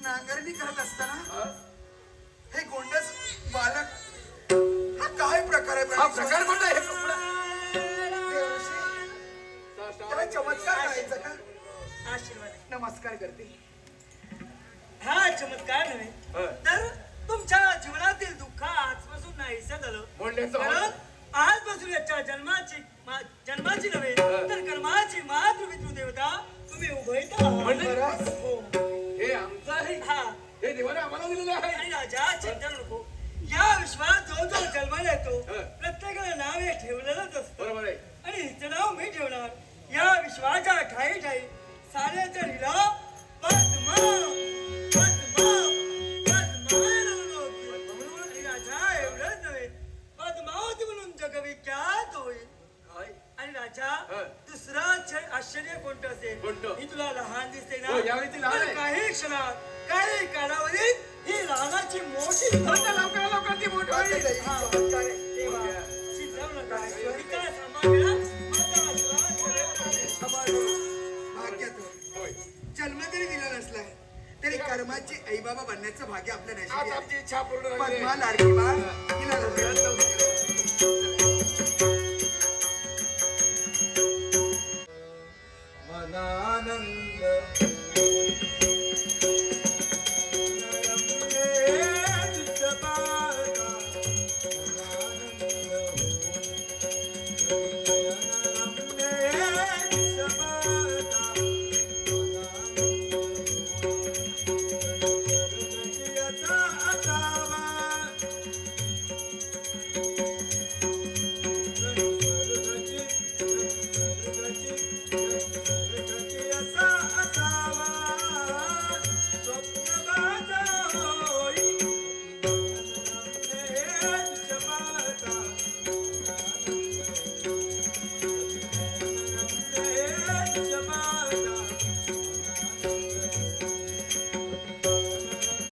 नांगरणी करत असताना हे गोंडस बालक हा काय प्रकार आहे? हा प्रकार कोणता आहे? त्याला चमत्कार करायचा का? आशीर्वाद नमस्कार करते. हा चमत्कार नव्हे तर तुमच्या जीवनातील दुःख आजपासून नाहीसं झालं. कारण आजपासून याच्या जन्माची नव्हे तर कर्माची मातृपितृ देवता तुम्ही उभयत आहात. हो. हे आमचं आहे. हा हे देवाने आम्हाला दिलेलं आहे. आणि राजा चिंता नको. या विश्वात जो जो जन्माला येतो प्रत्येकाला नाव हे ठेवलेलंच असतं. बरोबर आहे. आणि हिचं नाव मी ठेवणार. या विश्वाच्या ठाई ठाई साऱ्याच्या लिला पद्मा पद्मा पद्मा आणि राजा एवढंच नव्हे पद्मावती म्हणून जगविख्यात होईल. आणि राजा दुसरं आश्चर्य कोणतं असेल? कोणतं? ही तुला लहान दिसते हो, यावेळी ती लहान ना. आहे. काही क्षणात काही कालावधीत ही लहानाची मोठी लवकर ती मोठी होईल. जन्म जरी दिला नसला तरी कर्माची आई बाबा बनण्याचं भाग्य आपल्या आज नशिबी आहे. आमची इच्छा पूर्ण झाली. पद्मा लाडकी बाळ हिला लवकरात लवकर